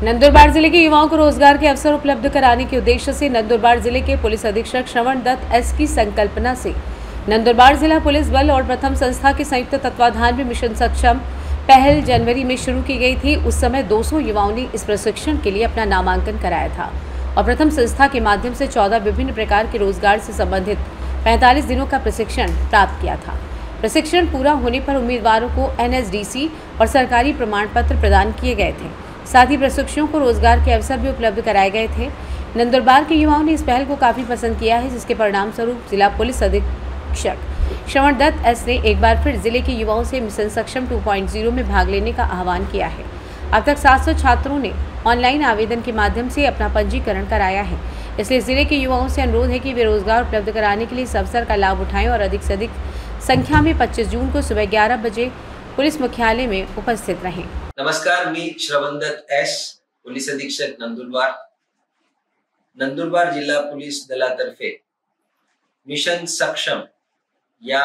नंदुरबार जिले के युवाओं को रोजगार के अवसर उपलब्ध कराने के उद्देश्य से नंदुरबार जिले के पुलिस अधीक्षक श्रवण दत्त एस की संकल्पना से नंदुरबार जिला पुलिस बल और प्रथम संस्था के संयुक्त तत्वाधान में मिशन सक्षम पहल जनवरी में शुरू की गई थी। उस समय 200 युवाओं ने इस प्रशिक्षण के लिए अपना नामांकन कराया था और प्रथम संस्था के माध्यम से 14 विभिन्न प्रकार के रोजगार से संबंधित 45 दिनों का प्रशिक्षण प्राप्त किया था। प्रशिक्षण पूरा होने पर उम्मीदवारों को NSDC और सरकारी प्रमाण पत्र प्रदान किए गए थे। साथ ही प्रशिक्षुओं को रोजगार के अवसर भी उपलब्ध कराए गए थे। नंदुरबार के युवाओं ने इस पहल को काफी पसंद किया है, जिसके परिणाम स्वरूप जिला पुलिस अधीक्षक श्रवण दत्त एस ने एक बार फिर जिले के युवाओं से मिशन सक्षम 2.0 में भाग लेने का आह्वान किया है। अब तक 700 छात्रों ने ऑनलाइन आवेदन के माध्यम से अपना पंजीकरण कराया है। इसलिए जिले के युवाओं से अनुरोध है कि वे रोजगार उपलब्ध कराने के लिए इस अवसर का लाभ उठाएं और अधिक से अधिक संख्या में 25 जून को सुबह 11 बजे पुलिस मुख्यालय में उपस्थित रहें। नमस्कार, मी श्रवण दत्त एस, पोलीस अधीक्षक नंदुरबार। नंदुरबार जिल्हा पोलीस दलातर्फे मिशन सक्षम या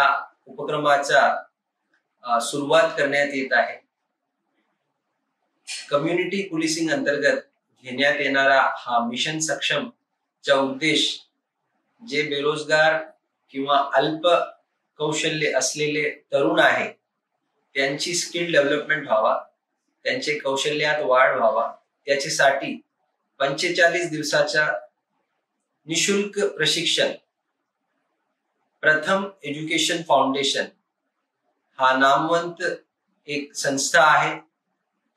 उपक्रमाचा सुरुवात करण्यात येत आहे। कम्युनिटी पोलिसिंग अंतर्गत घेण्यात येणारा हा मिशन सक्षम चा उद्देश जे बेरोजगार किंवा अल्प कौशल्य असलेले तरुण आहे त्यांची स्किल डेव्हलपमेंट व्हावा, त्यांचे कौशल्यात वाढ व्हावा, त्याच्यासाठी 45 दिवसाचा निशुल्क प्रशिक्षण प्रथम एज्युकेशन फाउंडेशन हा नामवंत एक संस्था आहे,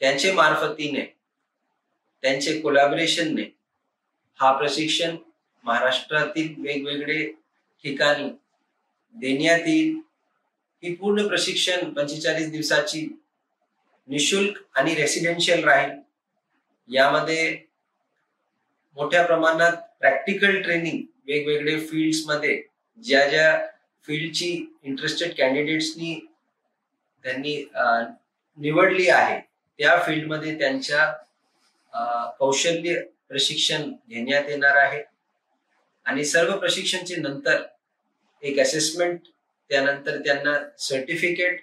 त्यांचे मार्फतीने त्यांचे कोलॅबोरेशनने हा प्रशिक्षण महाराष्ट्रातील वेगवेगळे ठिकाणी देण्यात येईल। ही पूर्ण प्रशिक्षण 45 दिवसाची निशुल्क आणि रेसिडेन्शियल राहील। यामध्ये मोठ्या प्रमाणात प्रॅक्टिकल ट्रेनिंग वेगवेगळे फील्ड्स मध्ये ज्या फील्डची इंटरेस्टेड कॅन्डिडेट्सनी त्यांनी निवडली आहे त्या फील्ड मध्ये त्यांच्या कौशल्य प्रशिक्षण घेण्यात येणार आहे आणि सर्व प्रशिक्षणाचे नंतर एक असेसमेंट, त्यानंतर त्यांना सर्टिफिकेट,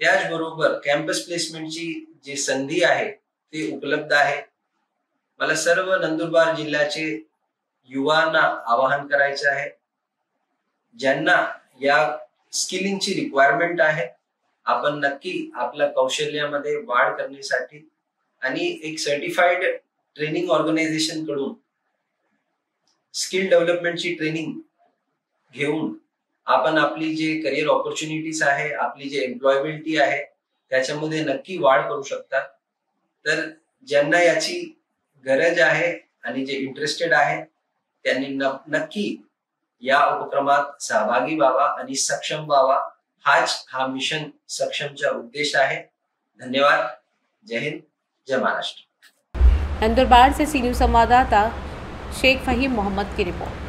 त्याचबरोबर कॅम्पस प्लेसमेंटची जी संधी आहे ती उपलब्ध आहे। मला सर्व नंदुरबार जिल्ह्याचे युवांना आवाहन करायचे आहे, ज्यांना या स्किलिंगची रिक्वायरमेंट आहे, आपण नक्की आपल्या कौशल्यामध्ये वाढ करण्यासाठी आणि एक सर्टिफाईड ट्रेनिंग ऑर्गनायझेशन कडून स्किल डेव्हलपमेंटची ट्रेनिंग घेऊन आपण आपली जे करिअर ऑपॉर्च्युनिटीज आहे, आपली जे एम्प्लॉयबिलिटी आहे त्याच्यामध्ये नक्की वाढ करू शकतात। तर ज्यांना याची गरज आहे आणि जे इंटरेस्टेड आहे त्यांनी नक्की या उपक्रमात सहभागी व्हावा आणि सक्षम व्हावा। हा मिशन सक्षमचा उद्देश आहे। धन्यवाद। जय हिंद, जय महाराष्ट्र। नंदुरबार से सी न्यूज़ संवाददाता शेख फहीम मोहम्मद की रिपोर्ट।